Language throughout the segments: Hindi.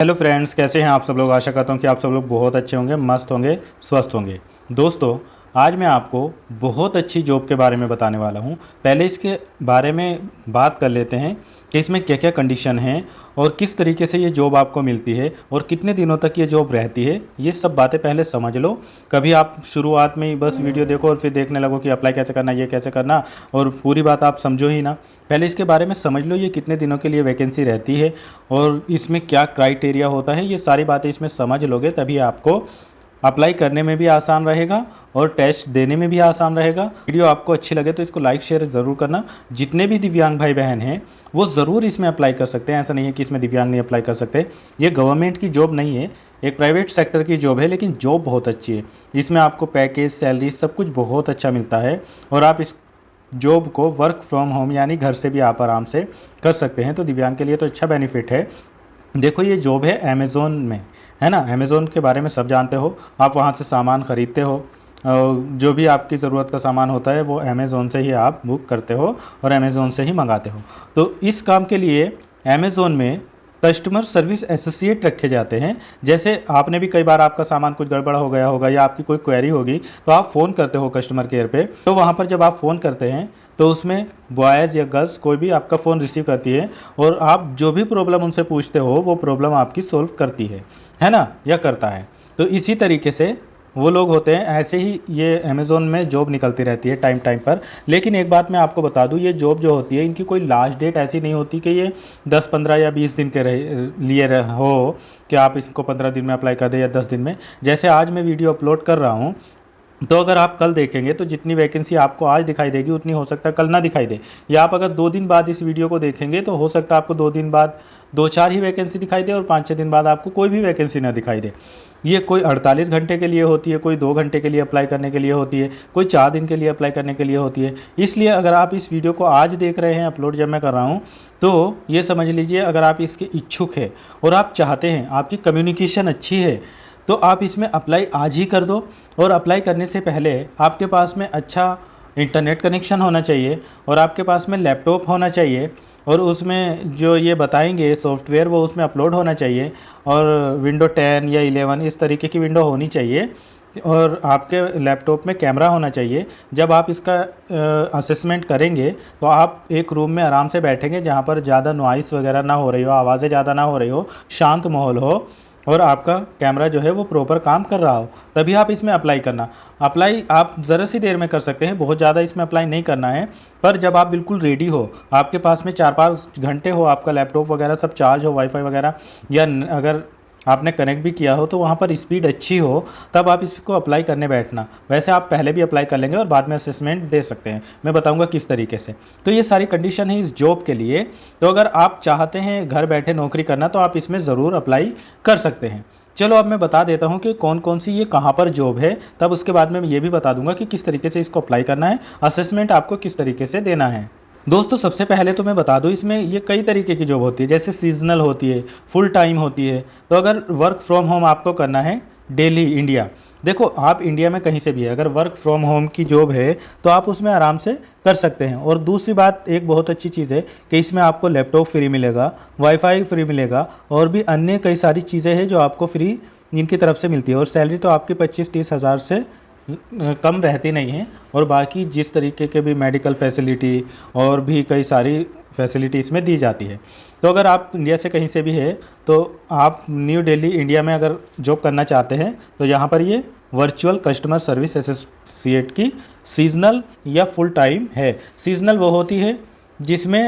हेलो फ्रेंड्स, कैसे हैं आप सब लोग। आशा करता हूं कि आप सब लोग बहुत अच्छे होंगे, मस्त होंगे, स्वस्थ होंगे। दोस्तों, आज मैं आपको बहुत अच्छी जॉब के बारे में बताने वाला हूं। पहले इसके बारे में बात कर लेते हैं कि इसमें क्या क्या कंडीशन हैं और किस तरीके से ये जॉब आपको मिलती है और कितने दिनों तक ये जॉब रहती है। ये सब बातें पहले समझ लो। कभी आप शुरुआत में ही बस वीडियो देखो और फिर देखने लगो कि अप्लाई कैसे करना, ये कैसे करना, और पूरी बात आप समझो ही ना। पहले इसके बारे में समझ लो, ये कितने दिनों के लिए वैकेंसी रहती है और इसमें क्या क्राइटेरिया होता है। ये सारी बातें इसमें समझ लोगे तभी आपको अप्लाई करने में भी आसान रहेगा और टेस्ट देने में भी आसान रहेगा। वीडियो आपको अच्छी लगे तो इसको लाइक शेयर ज़रूर करना। जितने भी दिव्यांग भाई बहन हैं वो ज़रूर इसमें अप्लाई कर सकते हैं। ऐसा नहीं है कि इसमें दिव्यांग नहीं अप्लाई कर सकते। ये गवर्नमेंट की जॉब नहीं है, एक प्राइवेट सेक्टर की जॉब है, लेकिन जॉब बहुत अच्छी है। इसमें आपको पैकेज, सैलरी सब कुछ बहुत अच्छा मिलता है और आप इस जॉब को वर्क फ्रॉम होम यानी घर से भी आप आराम से कर सकते हैं। तो दिव्यांग के लिए तो अच्छा बेनिफिट है। देखो, ये जॉब है अमेज़ोन में, है ना। अमेज़ोन के बारे में सब जानते हो, आप वहाँ से सामान ख़रीदते हो। जो भी आपकी ज़रूरत का सामान होता है वो अमेज़ोन से ही आप बुक करते हो और अमेज़ोन से ही मंगाते हो। तो इस काम के लिए अमेज़ोन में कस्टमर सर्विस एसोसिएट रखे जाते हैं। जैसे आपने भी कई बार आपका सामान कुछ गड़बड़ हो गया होगा या आपकी कोई क्वेरी होगी तो आप फ़ोन करते हो कस्टमर केयर पे। तो वहाँ पर जब आप फ़ोन करते हैं तो उसमें बॉयज़ या गर्ल्स कोई भी आपका फ़ोन रिसीव करती है और आप जो भी प्रॉब्लम उनसे पूछते हो वो प्रॉब्लम आपकी सॉल्व करती है ना, या करता है। तो इसी तरीके से वो लोग होते हैं। ऐसे ही ये अमेज़ोन में जॉब निकलती रहती है टाइम टाइम पर। लेकिन एक बात मैं आपको बता दूं, ये जॉब जो होती है इनकी कोई लास्ट डेट ऐसी नहीं होती कि ये 10, 15 या 20 दिन के हो कि आप इसको 15 दिन में अप्लाई कर दें या 10 दिन में। जैसे आज मैं वीडियो अपलोड कर रहा हूँ, तो अगर आप कल देखेंगे तो जितनी वैकेंसी आपको आज दिखाई देगी उतनी हो सकता है कल ना दिखाई दे। या आप अगर 2 दिन बाद इस वीडियो को देखेंगे तो हो सकता है आपको 2 दिन बाद 2-4 ही वैकेंसी दिखाई दे और 5-6 दिन बाद आपको कोई भी वैकेंसी ना दिखाई दे। ये कोई 48 घंटे के लिए होती है, कोई 2 घंटे के लिए अप्लाई करने के लिए होती है, कोई 4 दिन के लिए अप्लाई करने के लिए होती है। इसलिए अगर आप इस वीडियो को आज देख रहे हैं, अपलोड जब मैं कर रहा हूँ, तो ये समझ लीजिए अगर आप इसके इच्छुक हैं और आप चाहते हैं, आपकी कम्युनिकेशन अच्छी है, तो आप इसमें अप्लाई आज ही कर दो। और अप्लाई करने से पहले आपके पास में अच्छा इंटरनेट कनेक्शन होना चाहिए और आपके पास में लैपटॉप होना चाहिए और उसमें जो ये बताएंगे सॉफ्टवेयर वो उसमें अपलोड होना चाहिए और विंडो 10 या 11 इस तरीके की विंडो होनी चाहिए और आपके लैपटॉप में कैमरा होना चाहिए। जब आप इसका असेसमेंट करेंगे तो आप एक रूम में आराम से बैठेंगे जहाँ पर ज़्यादा नॉइस वगैरह ना हो रही हो, आवाज़ें ज़्यादा ना हो रही हो, शांत माहौल हो और आपका कैमरा जो है वो प्रॉपर काम कर रहा हो, तभी आप इसमें अप्लाई करना। अप्लाई आप ज़रा सी देर में कर सकते हैं, बहुत ज़्यादा इसमें अप्लाई नहीं करना है। पर जब आप बिल्कुल रेडी हो, आपके पास में 4-5 घंटे हो, आपका लैपटॉप वगैरह सब चार्ज हो, वाईफाई वगैरह, या अगर आपने कनेक्ट भी किया हो तो वहाँ पर स्पीड अच्छी हो, तब आप इसको अप्लाई करने बैठना। वैसे आप पहले भी अप्लाई कर लेंगे और बाद में असेसमेंट दे सकते हैं, मैं बताऊंगा किस तरीके से। तो ये सारी कंडीशन है इस जॉब के लिए। तो अगर आप चाहते हैं घर बैठे नौकरी करना तो आप इसमें ज़रूर अप्लाई कर सकते हैं। चलो अब मैं बता देता हूँ कि कौन कौन सी ये कहाँ पर जॉब है, तब उसके बाद में ये भी बता दूंगा कि किस तरीके से इसको अप्लाई करना है, असेसमेंट आपको किस तरीके से देना है। दोस्तों, सबसे पहले तो मैं बता दूं, इसमें ये कई तरीके की जॉब होती है। जैसे सीजनल होती है, फुल टाइम होती है। तो अगर वर्क फ्रॉम होम आपको करना है दिल्ली इंडिया, देखो आप इंडिया में कहीं से भी है, अगर वर्क फ्रॉम होम की जॉब है तो आप उसमें आराम से कर सकते हैं। और दूसरी बात, एक बहुत अच्छी चीज़ है कि इसमें आपको लैपटॉप फ्री मिलेगा, वाईफाई फ्री मिलेगा और भी अन्य कई सारी चीज़ें हैं जो आपको फ्री इनकी तरफ से मिलती है। और सैलरी तो आपकी 25-30 हज़ार से कम रहती नहीं है। और बाकी जिस तरीके के भी मेडिकल फैसिलिटी और भी कई सारी फैसिलिटी इसमें दी जाती है। तो अगर आप इंडिया से कहीं से भी है तो आप न्यू दिल्ली इंडिया में अगर जॉब करना चाहते हैं तो यहाँ पर ये वर्चुअल कस्टमर सर्विस एसोसिएट की सीजनल या फुल टाइम है। सीजनल वो होती है जिसमें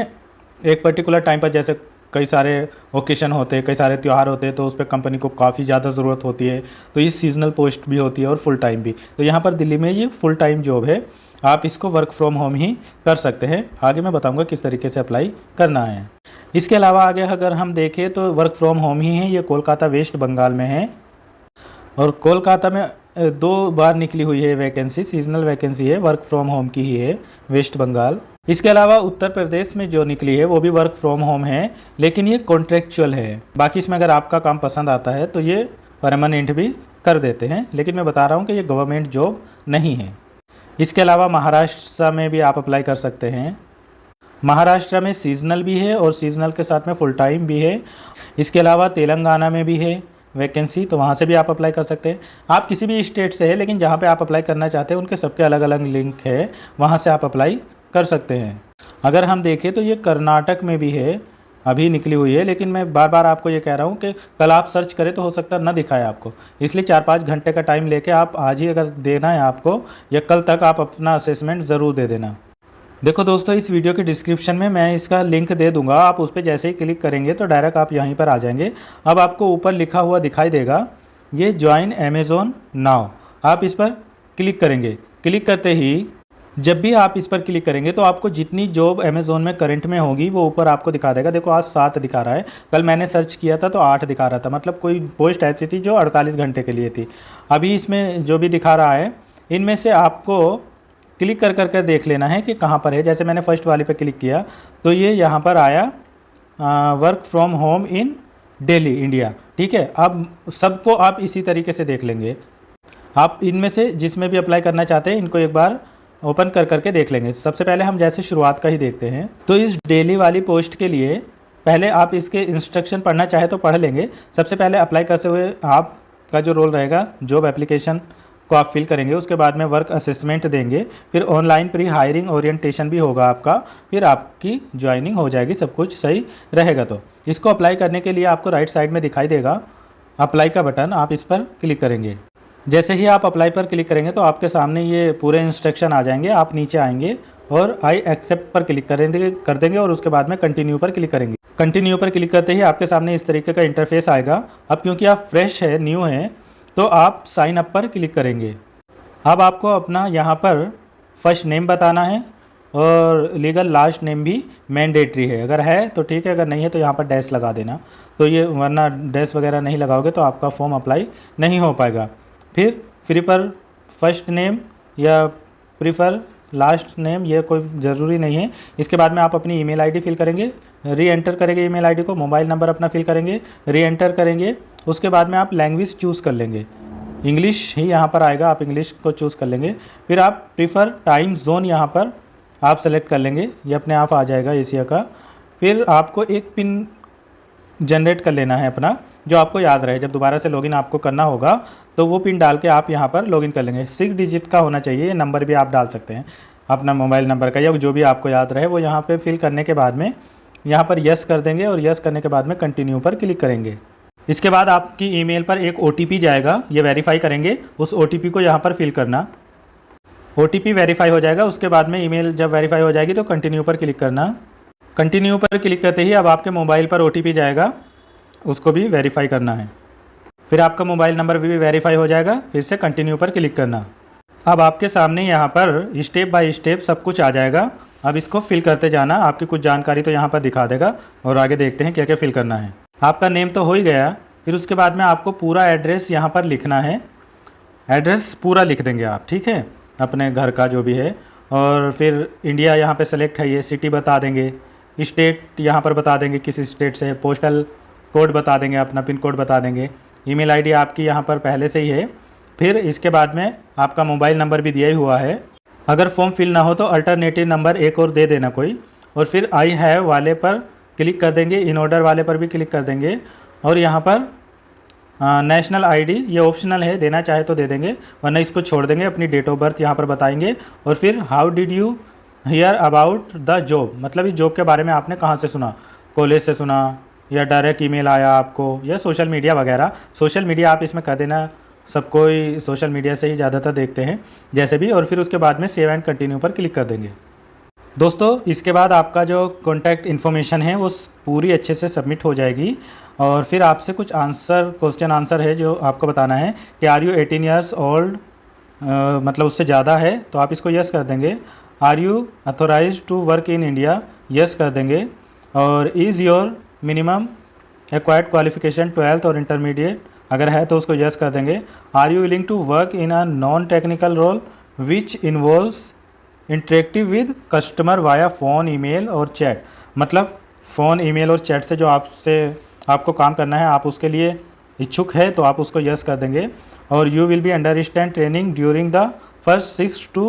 एक पर्टिकुलर टाइम पर, जैसे कई सारे ओकेशन होते हैं, कई सारे त्यौहार होते हैं, तो उस पर कंपनी को काफ़ी ज़्यादा ज़रूरत होती है, तो ये सीजनल पोस्ट भी होती है और फुल टाइम भी। तो यहाँ पर दिल्ली में ये फुल टाइम जॉब है, आप इसको वर्क फ्रॉम होम ही कर सकते हैं। आगे मैं बताऊंगा किस तरीके से अप्लाई करना है। इसके अलावा आगे अगर हम देखें तो वर्क फ्रॉम होम ही है, ये कोलकाता वेस्ट बंगाल में है और कोलकाता में 2 बार निकली हुई है वैकेंसी, सीजनल वैकेंसी है, वर्क फ्रॉम होम की ही है, वेस्ट बंगाल। इसके अलावा उत्तर प्रदेश में जो निकली है वो भी वर्क फ्रॉम होम है, लेकिन ये कॉन्ट्रेक्चुअल है। बाकी इसमें अगर आपका काम पसंद आता है तो ये परमानेंट भी कर देते हैं, लेकिन मैं बता रहा हूँ कि ये गवर्नमेंट जॉब नहीं है। इसके अलावा महाराष्ट्र में भी आप अप्लाई कर सकते हैं। महाराष्ट्र में सीजनल भी है और सीजनल के साथ में फुल टाइम भी है। इसके अलावा तेलंगाना में भी है वैकेंसी, तो वहाँ से भी आप अप्लाई कर सकते हैं। आप किसी भी स्टेट से है, लेकिन जहाँ पे आप अप्लाई करना चाहते हैं उनके सबके अलग अलग लिंक है, वहाँ से आप अप्लाई कर सकते हैं। अगर हम देखें तो ये कर्नाटक में भी है, अभी निकली हुई है, लेकिन मैं बार बार आपको ये कह रहा हूँ कि कल आप सर्च करें तो हो सकता है ना दिखाए आपको, इसलिए 4-5 घंटे का टाइम लेके आप आज ही अगर देना है आपको, या कल तक आप अपना असेसमेंट ज़रूर दे देना। देखो दोस्तों, इस वीडियो के डिस्क्रिप्शन में मैं इसका लिंक दे दूंगा, आप उस पर जैसे ही क्लिक करेंगे तो डायरेक्ट आप यहीं पर आ जाएंगे। अब आपको ऊपर लिखा हुआ दिखाई देगा ये ज्वाइन अमेज़ॉन नाउ, आप इस पर क्लिक करेंगे। क्लिक करते ही जब भी आप इस पर क्लिक करेंगे तो आपको जितनी जॉब अमेज़ॉन में करंट में होगी वो ऊपर आपको दिखा देगा। देखो आज 7 दिखा रहा है, कल मैंने सर्च किया था तो 8 दिखा रहा था, मतलब कोई पोस्ट ऐसी थी जो 48 घंटे के लिए थी। अभी इसमें जो भी दिखा रहा है इनमें से आपको क्लिक कर कर देख लेना है कि कहाँ पर है। जैसे मैंने फर्स्ट वाले पे क्लिक किया तो ये यहाँ पर आया work from home in Delhi India, ठीक है। अब सबको आप इसी तरीके से देख लेंगे। आप इनमें से जिसमें भी अप्लाई करना चाहते हैं इनको एक बार ओपन कर करके देख लेंगे। सबसे पहले हम जैसे शुरुआत का ही देखते हैं। तो इस डेली वाली पोस्ट के लिए पहले आप इसके इंस्ट्रक्शन पढ़ना चाहे तो पढ़ लेंगे। सबसे पहले अप्लाई करते हुए आपका जो रोल रहेगा, जॉब एप्लीकेशन को आप फिल करेंगे, उसके बाद में वर्क असेसमेंट देंगे, फिर ऑनलाइन प्री हायरिंग ओरिएंटेशन भी होगा आपका, फिर आपकी ज्वाइनिंग हो जाएगी, सब कुछ सही रहेगा। तो इसको अप्लाई करने के लिए आपको राइट साइड में दिखाई देगा अप्लाई का बटन, आप इस पर क्लिक करेंगे। जैसे ही आप अप्लाई पर क्लिक करेंगे तो आपके सामने ये पूरे इंस्ट्रक्शन आ जाएंगे। आप नीचे आएंगे और आई एक्सेप्ट पर क्लिक कर देंगे और उसके बाद में कंटिन्यू पर क्लिक करेंगे। कंटिन्यू पर क्लिक करते ही आपके सामने इस तरीके का इंटरफेस आएगा। अब क्योंकि आप फ्रेश है, न्यू है, तो आप साइन अप पर क्लिक करेंगे। अब आपको अपना यहाँ पर फर्स्ट नेम बताना है और लीगल लास्ट नेम भी मैंडेटरी है, अगर है तो ठीक है, अगर नहीं है तो यहाँ पर डैश लगा देना। तो ये वरना डैश वगैरह नहीं लगाओगे तो आपका फॉर्म अप्लाई नहीं हो पाएगा। फिर प्रीफर फर्स्ट नेम या प्रीफर लास्ट नेम, ये कोई ज़रूरी नहीं है। इसके बाद में आप अपनी ईमेल आईडी फिल करेंगे, री एंटर करेंगे ईमेल आईडी को, मोबाइल नंबर अपना फिल करेंगे, री एंटर करेंगे। उसके बाद में आप लैंग्वेज चूज़ कर लेंगे, इंग्लिश ही यहाँ पर आएगा, आप इंग्लिश को चूज़ कर लेंगे। फिर आप प्रीफर टाइम जोन यहाँ पर आप सेलेक्ट कर लेंगे, ये अपने आप आ जाएगा एशिया का। फिर आपको एक पिन जनरेट कर लेना है अपना, जो आपको याद रहे। जब दोबारा से लॉगिन आपको करना होगा तो वो पिन डाल के आप यहाँ पर लॉगिन कर लेंगे। 6 डिजिट का होना चाहिए, ये नंबर भी आप डाल सकते हैं अपना मोबाइल नंबर का, या जो भी आपको याद रहे वो यहाँ पे फिल करने के बाद में यहाँ पर यस कर देंगे और यस करने के बाद में कंटिन्यू पर क्लिक करेंगे। इसके बाद आपकी ईमेल पर एक OTP जाएगा, ये वेरीफाई करेंगे, उस OTP को यहाँ पर फिल करना। OTP वेरीफाई हो जाएगा, उसके बाद में ईमेल जब वेरीफाई हो जाएगी तो कंटिन्यू पर क्लिक करना। कंटिन्यू पर क्लिक करते ही अब आपके मोबाइल पर OTP जाएगा, उसको भी वेरीफाई करना है। फिर आपका मोबाइल नंबर भी वेरीफाई हो जाएगा, फिर से कंटिन्यू पर क्लिक करना। अब आपके सामने यहाँ पर स्टेप बाय स्टेप सब कुछ आ जाएगा। अब इसको फिल करते जाना, आपकी कुछ जानकारी तो यहाँ पर दिखा देगा और आगे देखते हैं क्या क्या फिल करना है। आपका नेम तो हो ही गया, फिर उसके बाद में आपको पूरा एड्रेस यहाँ पर लिखना है। एड्रेस पूरा लिख देंगे आप, ठीक है, अपने घर का जो भी है। और फिर इंडिया यहाँ पे सेलेक्ट है, ये सिटी बता देंगे, स्टेट यहाँ पर बता देंगे किस स्टेट से है, पोस्टल कोड बता देंगे, अपना पिन कोड बता देंगे, ईमेल आईडी आपकी यहाँ पर पहले से ही है। फिर इसके बाद में आपका मोबाइल नंबर भी दिया ही हुआ है। अगर फॉर्म फिल ना हो तो अल्टरनेटिव नंबर एक और दे देना कोई। और फिर आई हैव वाले पर क्लिक कर देंगे, इन ऑर्डर वाले पर भी क्लिक कर देंगे। और यहाँ पर नेशनल आईडी ये ऑप्शनल है, देना चाहे तो दे देंगे, वरना इसको छोड़ देंगे। अपनी डेट ऑफ बर्थ यहाँ पर बताएंगे। और फिर how did you here about the job, मतलब इस जॉब के बारे में आपने कहाँ से सुना, कॉलेज से सुना या डायरेक्ट ईमेल आया आपको, या सोशल मीडिया वगैरह। सोशल मीडिया आप इसमें कर देना, सब कोई सोशल मीडिया से ही ज़्यादातर देखते हैं जैसे भी। और फिर उसके बाद में सेव एंड कंटिन्यू पर क्लिक कर देंगे। दोस्तों इसके बाद आपका जो कॉन्टैक्ट इन्फॉर्मेशन है वो पूरी अच्छे से सबमिट हो जाएगी। और फिर आपसे कुछ क्वेश्चन आंसर है जो आपको बताना है कि आर यू 18 ईयर्स ओल्ड, मतलब उससे ज़्यादा है तो आप इसको यस कर देंगे। Are you authorize to work in India, yes कर देंगे। और is your minimum acquired qualification 12th और इंटरमीडिएट, अगर है तो उसको यस कर देंगे। Are you willing to work in a non technical role which involves interactive with customer via phone, email और चैट, मतलब फ़ोन, ईमेल और चैट से जो आपको काम करना है, आप उसके लिए इच्छुक है तो आप उसको यस कर देंगे। और you will be understand training during the first 6 to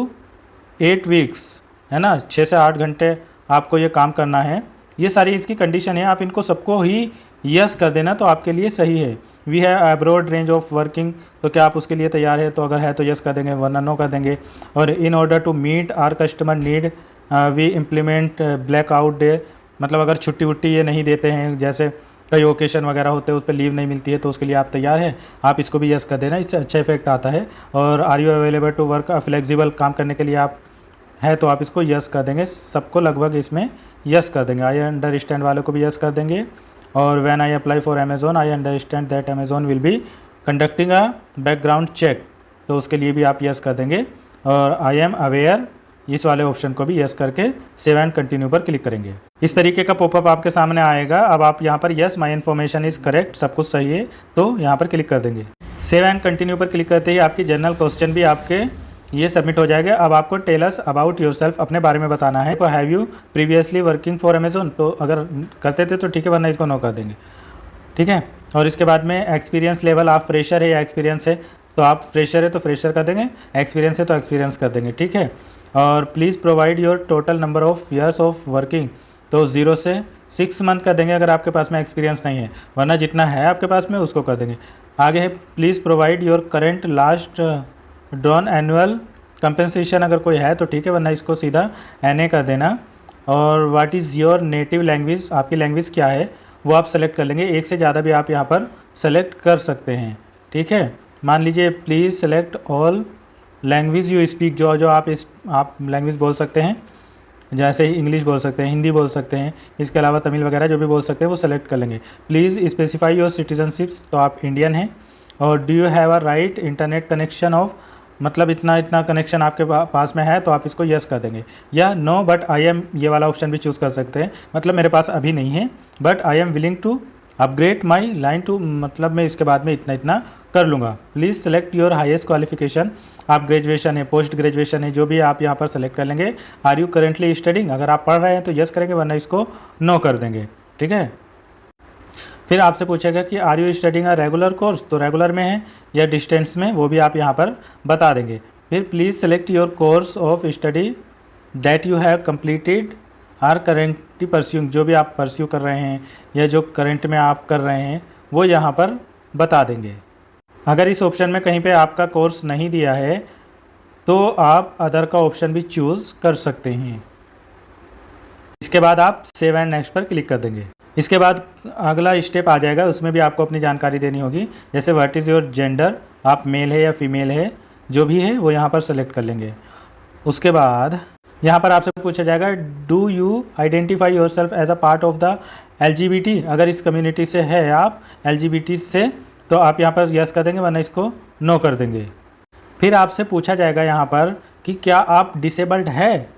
8 weeks, है ना, 6 से 8 घंटे आपको ये काम करना है। ये सारी इसकी कंडीशन है, आप इनको सबको ही यस कर देना तो आपके लिए सही है। We have a broad range of working, तो क्या आप उसके लिए तैयार है? तो अगर है तो यस कर देंगे, वरना नो कर देंगे। और in order to meet our customer need we implement blackout day, मतलब अगर छुट्टी वुट्टी ये नहीं देते हैं, जैसे कई ओकेशन वगैरह होते हैं उस पर लीव नहीं मिलती है, तो उसके लिए आप तैयार हैं, आप इसको भी यस कर देना, इससे अच्छा इफेक्ट आता है। और are you available to work, flexible काम करने के लिए आप है तो आप इसको यस कर देंगे। सबको लगभग इसमें यस कर देंगे। आई अंडरस्टैंड वालों को भी यस कर देंगे। और when I apply for Amazon I understand that Amazon will be conducting a background check, तो उसके लिए भी आप यस कर देंगे। और आई एम अवेयर, इस वाले ऑप्शन को भी यस करके सेव एंड कंटिन्यू पर क्लिक करेंगे। इस तरीके का पॉपअप आपके सामने आएगा। अब आप यहाँ पर yes my information is correct, सब कुछ सही है, तो यहाँ पर क्लिक कर देंगे। सेव एंड कंटिन्यू पर क्लिक करते ही आपकी जनरल क्वेश्चन भी आपके ये सबमिट हो जाएगा। अब आपको टेल अस अबाउट योरसेल्फ, अपने बारे में बताना है। तो have you previously working for Amazon, तो अगर करते थे तो ठीक है, वरना इसको नो कर देंगे, ठीक है। और इसके बाद में एक्सपीरियंस लेवल, आप फ्रेशर है या एक्सपीरियंस है, तो आप फ्रेशर है तो फ्रेशर कर देंगे, एक्सपीरियंस है तो एक्सपीरियंस कर देंगे, ठीक है। और please provide your total number of years of working, तो 0 से 6 मंथ कर देंगे अगर आपके पास में एक्सपीरियंस नहीं है, वरना जितना है आपके पास में उसको कर देंगे। आगे है please provide your current last drawn annual compensation, अगर कोई है तो ठीक है, वरना इसको सीधा NA कर देना। और what is your native language, आपकी लैंग्वेज क्या है वो आप सेलेक्ट कर लेंगे। एक से ज़्यादा भी आप यहाँ पर सेलेक्ट कर सकते हैं, ठीक है। मान लीजिए please select all language you speak, जो आप लैंग्वेज बोल सकते हैं, जैसे इंग्लिश बोल सकते हैं, हिंदी बोल सकते हैं, इसके अलावा तमिल वगैरह जो भी बोल सकते हैं वो सेलेक्ट कर लेंगे। प्लीज़ स्पेसिफाई योर सिटीजनशिप्स, तो आप इंडियन हैं। और do you have a right internet connection of, मतलब इतना कनेक्शन आपके पास में है, तो आप इसको यस कर देंगे। या नो बट आई एम, ये वाला ऑप्शन भी चूज़ कर सकते हैं, मतलब मेरे पास अभी नहीं है, but I am willing to upgrade my line to, मतलब मैं इसके बाद में इतना कर लूँगा। Please select your highest qualification, आप ग्रेजुएशन है, पोस्ट ग्रेजुएशन है, जो भी आप यहाँ पर सेलेक्ट कर लेंगे। आर यू करेंटली स्टडिंग, अगर आप पढ़ रहे हैं तो यस करेंगे, वरना इसको नो कर देंगे, ठीक है। फिर आपसे पूछेगा कि are you studying a regular course, तो रेगुलर में है या डिस्टेंस में, वो भी आप यहाँ पर बता देंगे। फिर please select your course of study that you have completed or currently pursuing, जो भी आप परस्यू कर रहे हैं या जो करंट में आप कर रहे हैं वो यहाँ पर बता देंगे। अगर इस ऑप्शन में कहीं पे आपका कोर्स नहीं दिया है तो आप अदर का ऑप्शन भी चूज़ कर सकते हैं। इसके बाद आप सेव एंड नेक्स्ट पर क्लिक कर देंगे। इसके बाद अगला स्टेप आ जाएगा, उसमें भी आपको अपनी जानकारी देनी होगी, जैसे व्हाट इज़ योर जेंडर, आप मेल है या फीमेल है, जो भी है वो यहाँ पर सेलेक्ट कर लेंगे। उसके बाद यहाँ पर आपसे पूछा जाएगा do you identify yourself as a part of the LGBT, अगर इस कम्युनिटी से है आप LGBT से, तो आप यहाँ पर यस कर देंगे, वरना इसको नो कर देंगे। फिर आपसे पूछा जाएगा यहाँ पर कि क्या आप डिसेबल्ड है।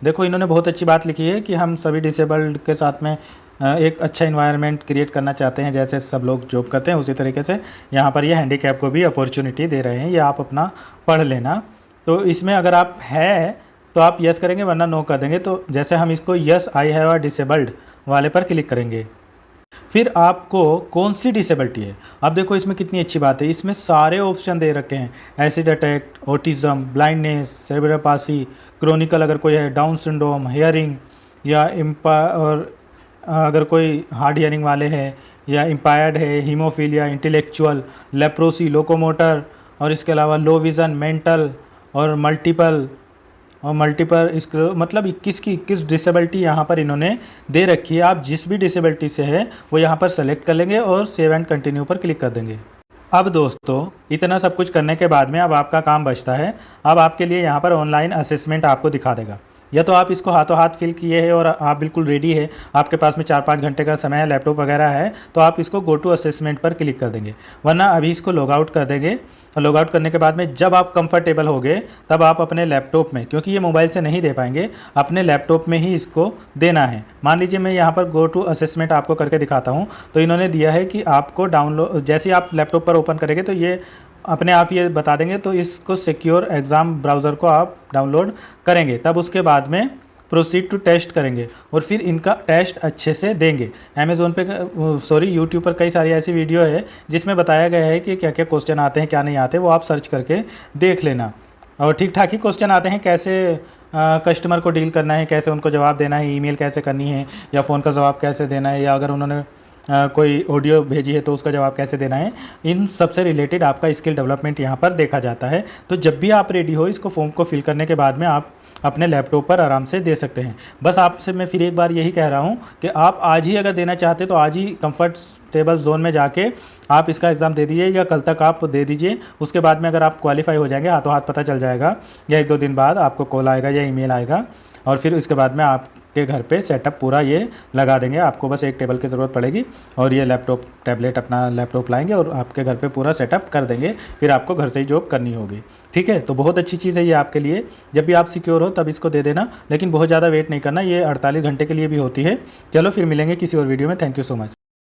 देखो इन्होंने बहुत अच्छी बात लिखी है कि हम सभी डिसेबल्ड के साथ में एक अच्छा इन्वायरमेंट क्रिएट करना चाहते हैं, जैसे सब लोग जॉब करते हैं उसी तरीके से यहाँ पर ये हैंडीकैप को भी अपॉर्चुनिटी दे रहे हैं, ये आप अपना पढ़ लेना। तो इसमें अगर आप है तो आप यस करेंगे, वरना नो कर देंगे। तो जैसे हम इसको yes I have a disabled वाले पर क्लिक करेंगे। फिर आपको कौन सी डिसेबिलिटी है, अब देखो इसमें कितनी अच्छी बात है, इसमें सारे ऑप्शन दे रखे हैं, acid attack, autism, blindness, cerebral Pasi, chronicle अगर कोई है, डाउन सिंड्रोम, हियरिंग या और अगर कोई हार्ड हियरिंग वाले हैं या इम्पायर्ड है, हीमोफीलिया, इंटेलेक्चुअल, लेप्रोसी, लोकोमोटर, और इसके अलावा लो विज़न, मेंटल और मल्टीपल इसको मतलब 21 की 21 डिसेबिलिटी यहाँ पर इन्होंने दे रखी है। आप जिस भी डिसेबिलिटी से है वो यहाँ पर सेलेक्ट कर लेंगे और सेव एंड कंटिन्यू पर क्लिक कर देंगे। अब दोस्तों इतना सब कुछ करने के बाद में अब आपका काम बचता है। अब आपके लिए यहाँ पर ऑनलाइन असेसमेंट आपको दिखा देगा, या तो आप इसको हाथों हाथ फिल किए हैं और आप बिल्कुल रेडी है, आपके पास में 4-5 घंटे का समय है, लैपटॉप वगैरह है, तो आप इसको गो टू असेसमेंट पर क्लिक कर देंगे, वरना अभी इसको लॉग आउट कर देंगे। और लॉग आउट करने के बाद में जब आप कंफर्टेबल हो गए तब आप अपने लैपटॉप में, क्योंकि ये मोबाइल से नहीं दे पाएंगे, अपने लैपटॉप में ही इसको देना है। मान लीजिए मैं यहाँ पर गो टू असेसमेंट आपको करके दिखाता हूँ, तो इन्होंने दिया है कि आपको डाउनलोड, जैसे ही आप लैपटॉप पर ओपन करेंगे तो ये अपने आप ये बता देंगे, तो इसको सिक्योर एग्ज़ाम ब्राउज़र को आप डाउनलोड करेंगे, तब उसके बाद में प्रोसीड टू टेस्ट करेंगे और फिर इनका टेस्ट अच्छे से देंगे। अमेज़ोन पे यूट्यूब पर कई सारी ऐसी वीडियो है जिसमें बताया गया है कि क्या क्या क्वेश्चन आते हैं क्या नहीं आते, वो आप सर्च करके देख लेना। और ठीक ठाक ही क्वेश्चन आते हैं, कैसे कस्टमर को डील करना है, कैसे उनको जवाब देना है, ईमेल कैसे करनी है, या फ़ोन का जवाब कैसे देना है, या अगर उन्होंने कोई ऑडियो भेजी है तो उसका जवाब कैसे देना है, इन सब से रिलेटेड आपका स्किल डेवलपमेंट यहाँ पर देखा जाता है। तो जब भी आप रेडी हो, इसको फॉर्म को फिल करने के बाद में आप अपने लैपटॉप पर आराम से दे सकते हैं। बस आपसे मैं फिर एक बार यही कह रहा हूँ कि आप आज ही अगर देना चाहते तो आज ही कंफर्टेबल जोन में जाके आप इसका एग्ज़ाम दे दीजिए, या कल तक आप दे दीजिए। उसके बाद में अगर आप क्वालिफाई हो जाएंगे, हाथों हाथ पता चल जाएगा, या 1-2 दिन बाद आपको कॉल आएगा या ईमेल आएगा, और फिर उसके बाद में आपके घर पे सेटअप पूरा ये लगा देंगे। आपको बस एक टेबल की ज़रूरत पड़ेगी और ये लैपटॉप टैबलेट अपना लैपटॉप लाएंगे और आपके घर पे पूरा सेटअप कर देंगे। फिर आपको घर से ही जॉब करनी होगी। ठीक है, तो बहुत अच्छी चीज़ है ये आपके लिए। जब भी आप सिक्योर हो तब इसको दे देना, लेकिन बहुत ज़्यादा वेट नहीं करना, ये 48 घंटे के लिए भी होती है। चलो फिर मिलेंगे किसी और वीडियो में। Thank you so much.